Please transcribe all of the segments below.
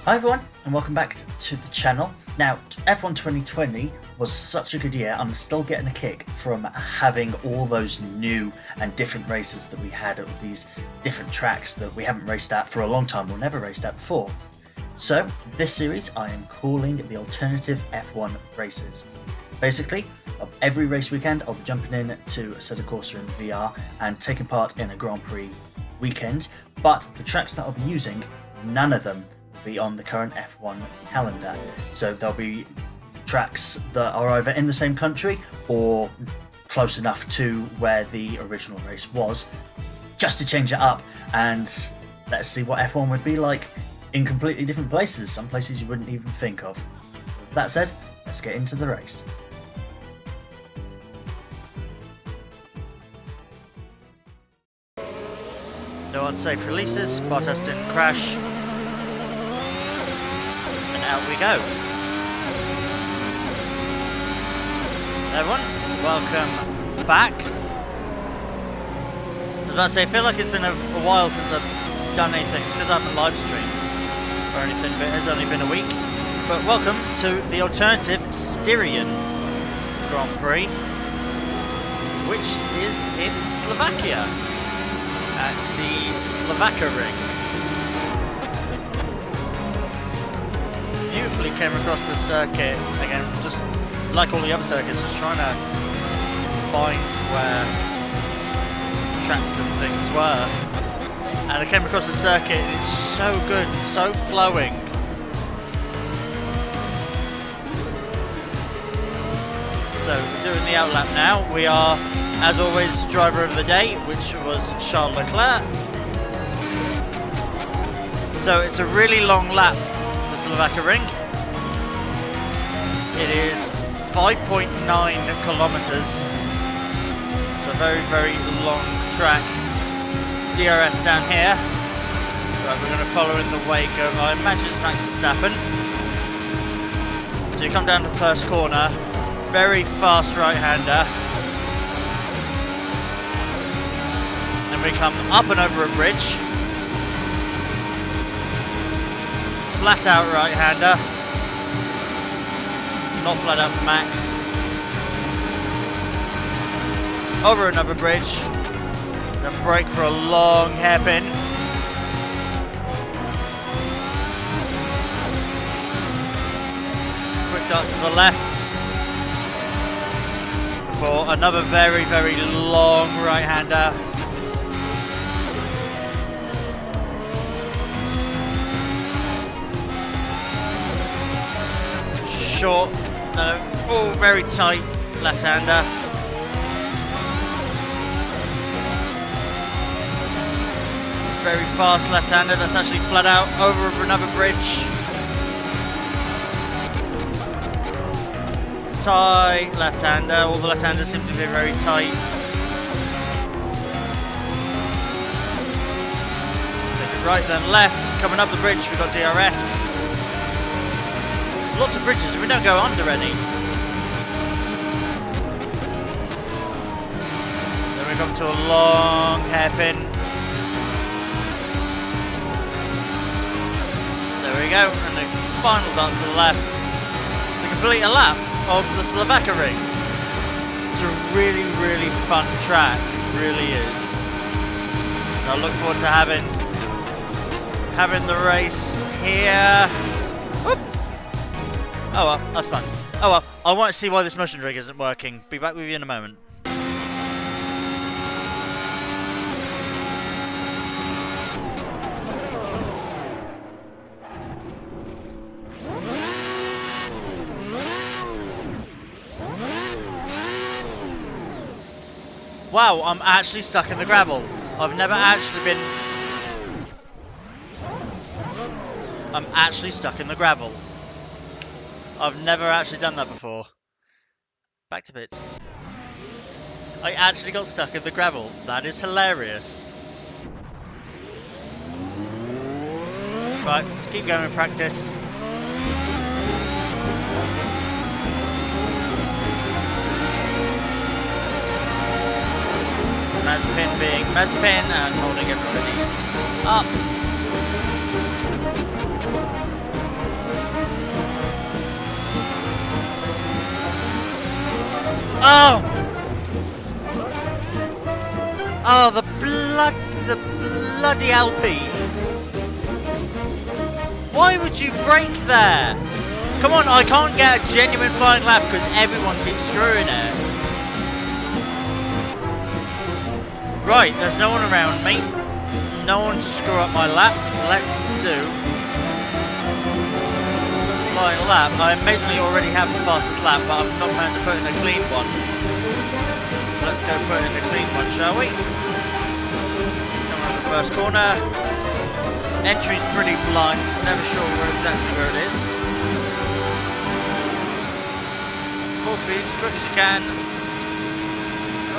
Hi everyone, and welcome back to the channel. Now, F1 2020 was such a good year. I'm still getting a kick from having all those new and different races that we had at these different tracks that we haven't raced at for a long time or never raced at before. So, this series I am calling the Alternative F1 Races. Basically, of every race weekend I'll be jumping in to Assetto Corsa in VR and taking part in a Grand Prix weekend, but the tracks that I'll be using, none of them be on the current F1 calendar. So there'll be tracks that are either in the same country or close enough to where the original race was, just to change it up and let's see what F1 would be like in completely different places, some places you wouldn't even think of. With that said, let's get into the race. No unsafe releases, Bottas didn't crash. Out we go. Everyone, welcome back. I was about to say, I feel like it's been a while since I've done anything. It's because I haven't live streamed or anything, but it has only been a week. But welcome to the alternative Styrian Grand Prix, which is in Slovakia at the Slovakiaring. Beautifully came across the circuit again, just like all the other circuits, just trying to find where tracks and things were. And I came across the circuit and it's so good, so flowing. So we're doing the outlap now. We are, as always, driver of the day, which was Charles Leclerc. So it's a really long lap, Slovakiaring. It is 5.9 kilometers, so a very, very long track. DRS down here. Right, we're going to follow in the wake of, I imagine it's Max Verstappen. So you come down to the first corner, very fast right-hander. Then we come up and over a bridge. Flat out right-hander, not flat out for Max. Over another bridge, then brake for a long hairpin. Quick dart to the left for another very, very long right-hander. Short, all very tight left-hander. Very fast left-hander that's actually flat out over another bridge. Tight left-hander, all the left-handers seem to be very tight. Right then left, coming up the bridge we've got DRS. Lots of bridges, we don't go under any. Then we come to a long hairpin. There we go, and the final dart to the left to complete a lap of the Slovakiaring. It's a really, really fun track, it really is. And I look forward to having the race here. Whoop. Oh well, that's fun. Oh well, I want to see why this motion rig isn't working. Be back with you in a moment. Wow, I'm actually stuck in the gravel. I've never actually been... I'm actually stuck in the gravel. I've never actually done that before. Back to bits. I actually got stuck in the gravel. That is hilarious. Right, let's keep going with practice. So Mazepin being Mazepin and holding everybody up. Oh! Oh, the bloody Alpine. Why would you brake there? Come on, I can't get a genuine flying lap because everyone keeps screwing it. Right, there's no one around me. No one to screw up my lap. Let's do flying lap. I amazingly already have the fastest lap, but I'm not planning to put in a clean one. So let's go put in a clean one, shall we? Come around the first corner. Entry's pretty blind, never sure exactly where it is. Full speed, as quick as you can.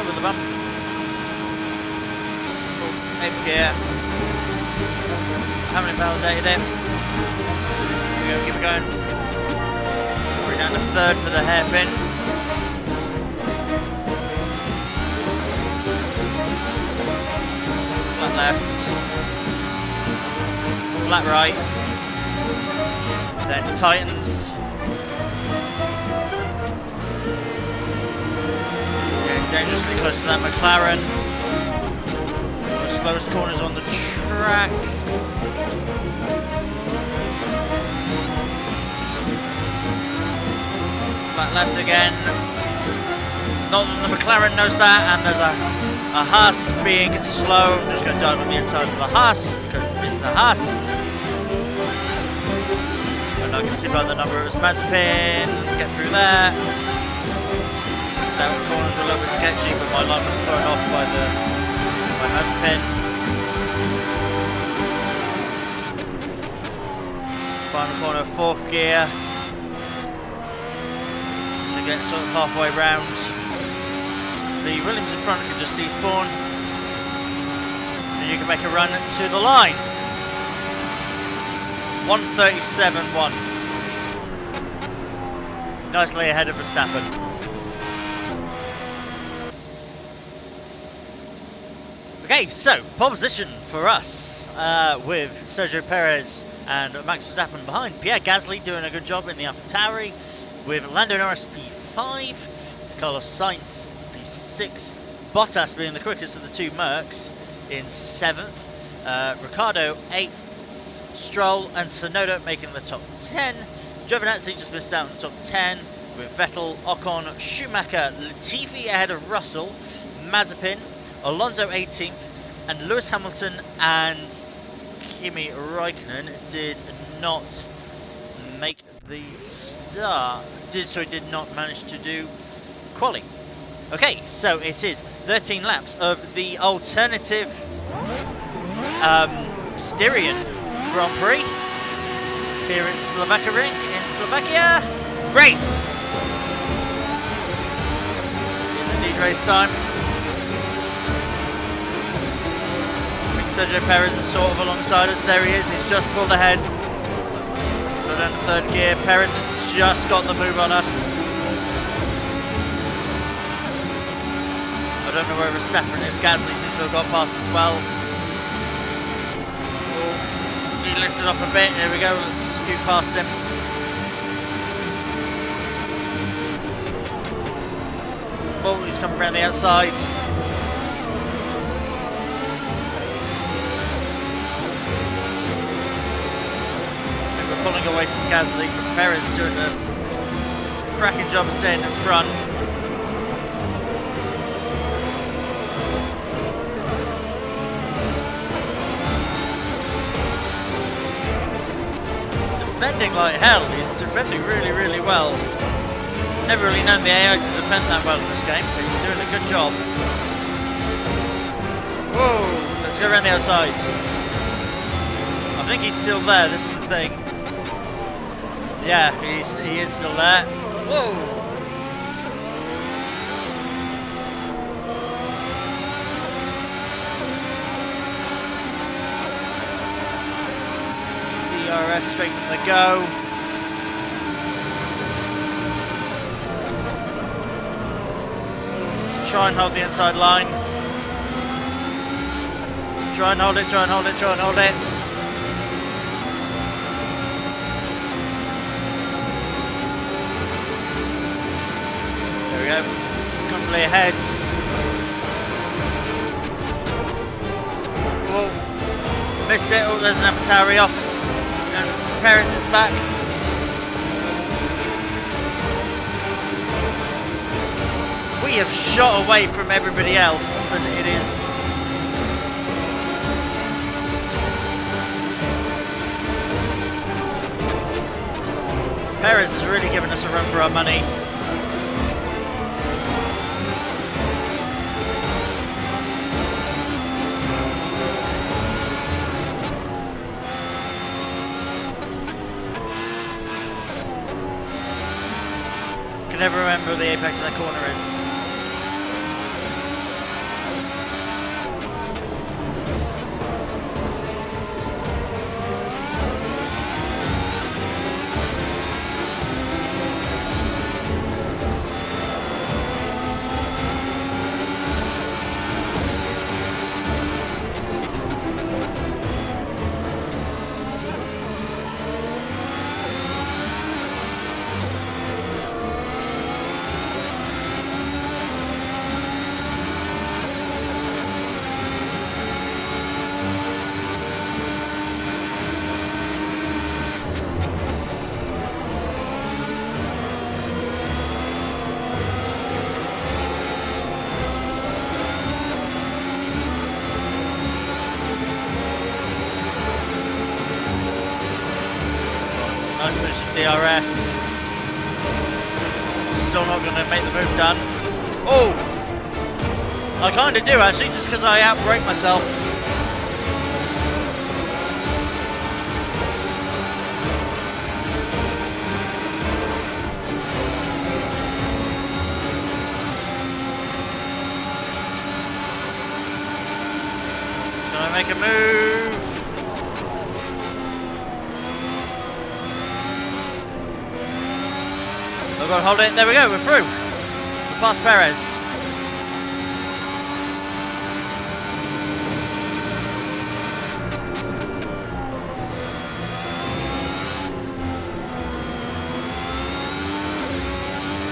Over the bump. Maybe gear. Haven't invalidated it. Here we go, keep it going. We're down to third for the hairpin. Flat left. Flat right. Then tightens. Getting dangerously close to that McLaren. Slowest corners on the track. Flat left again. Not that the McLaren knows that, and there's a Haas being slow. I'm just going to dive on the inside of the Haas because it's a Haas. And I can see by the number it was Mazepin. Get through there. That corner's a little bit sketchy, but my line was thrown off by Mazepin. Final corner, fourth gear. We're getting sort of halfway round. The Williams in front can just despawn. And you can make a run to the line. 1:37.1. Nicely ahead of Verstappen. Okay, so pole position for us with Sergio Perez and Max Verstappen behind. Pierre Gasly doing a good job in the AlphaTauri with Lando Norris P5, Carlos Sainz P6, Bottas being the quickest of the two Mercs in 7th, Ricciardo 8th, Stroll and Tsunoda making the top 10. Giovinazzi just missed out on the top 10 with Vettel, Ocon, Schumacher, Latifi ahead of Russell, Mazepin, Alonso 18th, and Lewis Hamilton and Kimi Raikkonen did not make the start. Did not manage to do quali. Okay, so it is 13 laps of the alternative Styrian Grand Prix here in Slovakiaring in Slovakia. Race! It's indeed race time. Sergio Perez is sort of alongside us. There he is. He's just pulled ahead. So down to third gear. Perez has just got the move on us. I don't know where Verstappen is. Gasly seems to have got past as well. Oh, he lifted off a bit. There we go. Let's scoot past him. Oh, he's coming around the outside. Pulling away from Gasly, but Perez doing a cracking job of staying in front. Defending like hell, he's defending really, really well. Never really known the AI to defend that well in this game, but he's doing a good job. Whoa, let's go around the outside. I think he's still there, this is the thing. Yeah, he is still there. Whoa! DRS straight from the go. Try and hold the inside line. Try and hold it, try and hold it, try and hold it. comfortably ahead. Oh, missed it. Oh, there's an AlphaTauri off. And Perez is back. We have shot away from everybody else, but it is... Perez has really given us a run for our money. Can never remember where the apex of that corner is. Nice finish of DRS. Still not going to make the move done. Oh! I kind of do actually, just because I outbrake myself. Can I make a move? I've got to hold it. There we go. We're through. We're past Perez.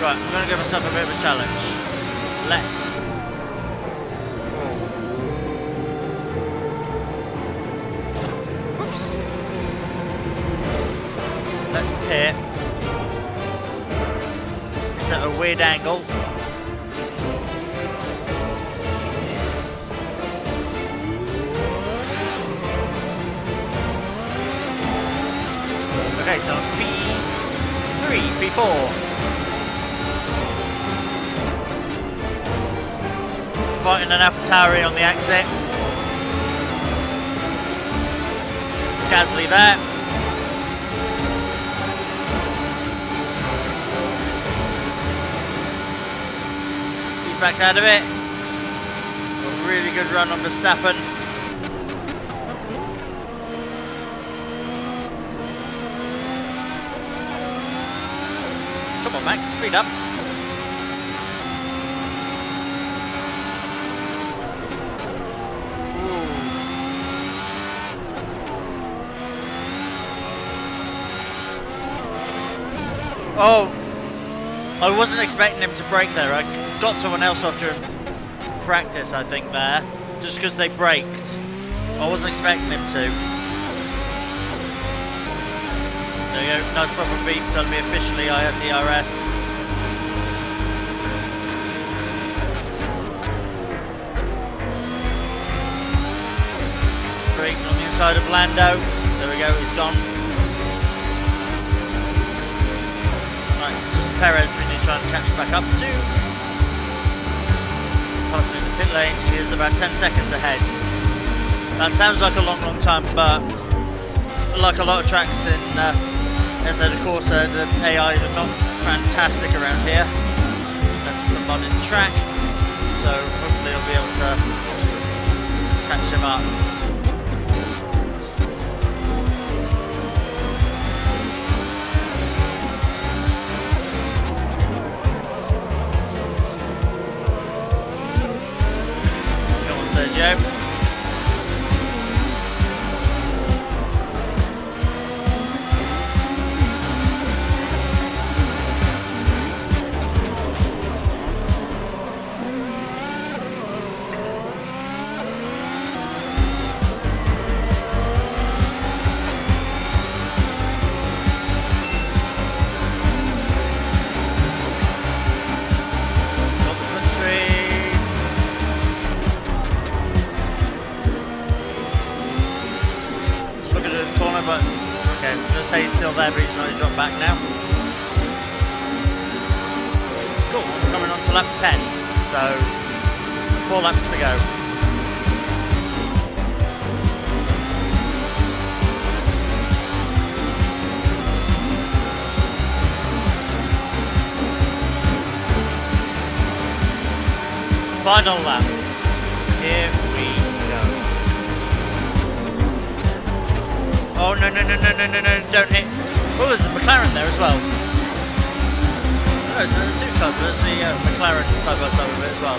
Right, I'm going to give myself a bit of a challenge. Let's. Whoops. Let's pit. It's at a weird angle. Okay, so P3, P4. Fighting an AlphaTauri on the exit. It's Gasly there. He's back out of it. A really good run on Verstappen. Come on, Max, speed up. Oh, I wasn't expecting him to brake there. I got someone else off during practice, I think, there. Just because they braked. I wasn't expecting him to. There you go. Nice proper beep telling me officially I have DRS. Braking on the inside of Lando. There we go, he's gone. It's just Perez we need to try and catch back up to. Past me in the pit lane, he is about 10 seconds ahead. That sounds like a long time, but like a lot of tracks in Assetto Corsa, the AI are not fantastic around here. That's a modded track, so hopefully I'll be able to catch him up. Joe. pace still there, but he's not dropped back now. Cool, we're coming on to lap 10, so 4 laps to go. Final lap. Here we go. Oh no, don't hit. Oh, there's a McLaren there as well. No, so there's the supercars, there's the McLaren side by side with it as well.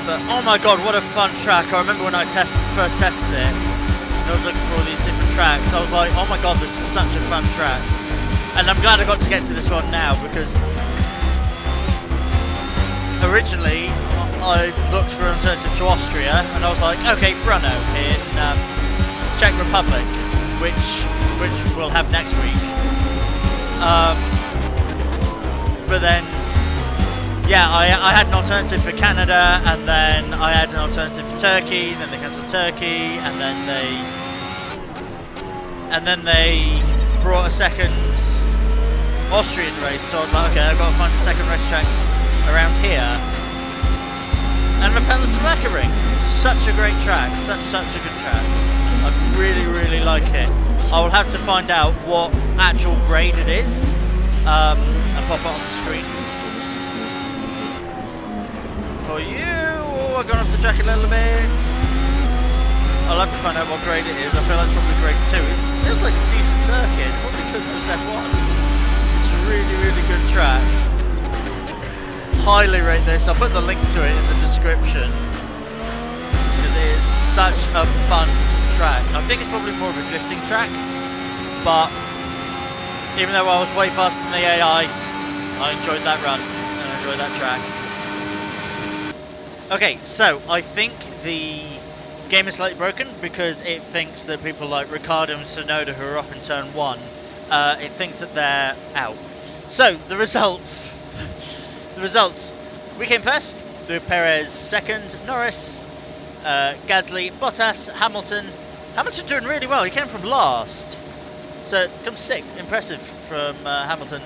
But oh my god, what a fun track. I remember when I first tested it, and I was looking for all these different tracks, I was like, oh my god, this is such a fun track. And I'm glad I got to get to this one now, because originally I looked for an alternative to Austria, and I was like, okay, Brno in Czech Republic, which we'll have next week. But then, yeah, I had an alternative for Canada, and then I had an alternative for Turkey. Then they cancelled Turkey, and then they brought a second Austrian race. So I was like, okay, I've got to find a second racetrack around here. And I found the Slovakiaring. Such a great track, such a good track. I really like it. I will have to find out what actual grade it is and pop it on the screen for you. Oh, I've gone off the track a little bit. I'll have to find out what grade it is. I feel like it's probably grade 2. It feels like a decent circuit. It probably could post F1. It's a really good track. Highly rate this. I'll put the link to it in the description because it is such a fun track. I think it's probably more of a drifting track, but even though I was way faster than the AI, I enjoyed that run and I enjoyed that track. Okay, so I think the game is slightly broken because it thinks that people like Ricciardo and Tsunoda, who are off in turn 1, it thinks that they're out. So the results. We came first, with Perez second, Norris, Gasly, Bottas, Hamilton doing really well. He came from last, so comes 6th. Impressive from Hamilton.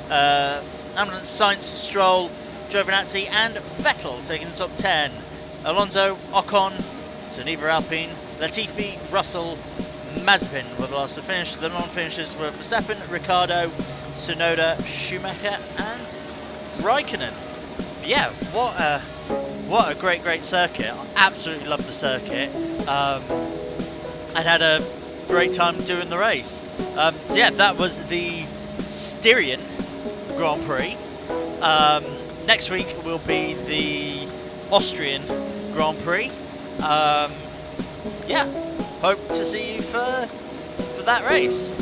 Sainz, Stroll, Giovinazzi, and Vettel taking the top 10. Alonso, Ocon, Zuniga Alpine, Latifi, Russell, Mazepin were the last to finish. The non-finishers were Verstappen, Ricciardo, Tsunoda, Schumacher, and Raikkonen. Yeah, what a great circuit. I absolutely love the circuit. I had a great time doing the race. So yeah, that was the Styrian Grand Prix. Next week will be the Austrian Grand Prix. Yeah, hope to see you for that race.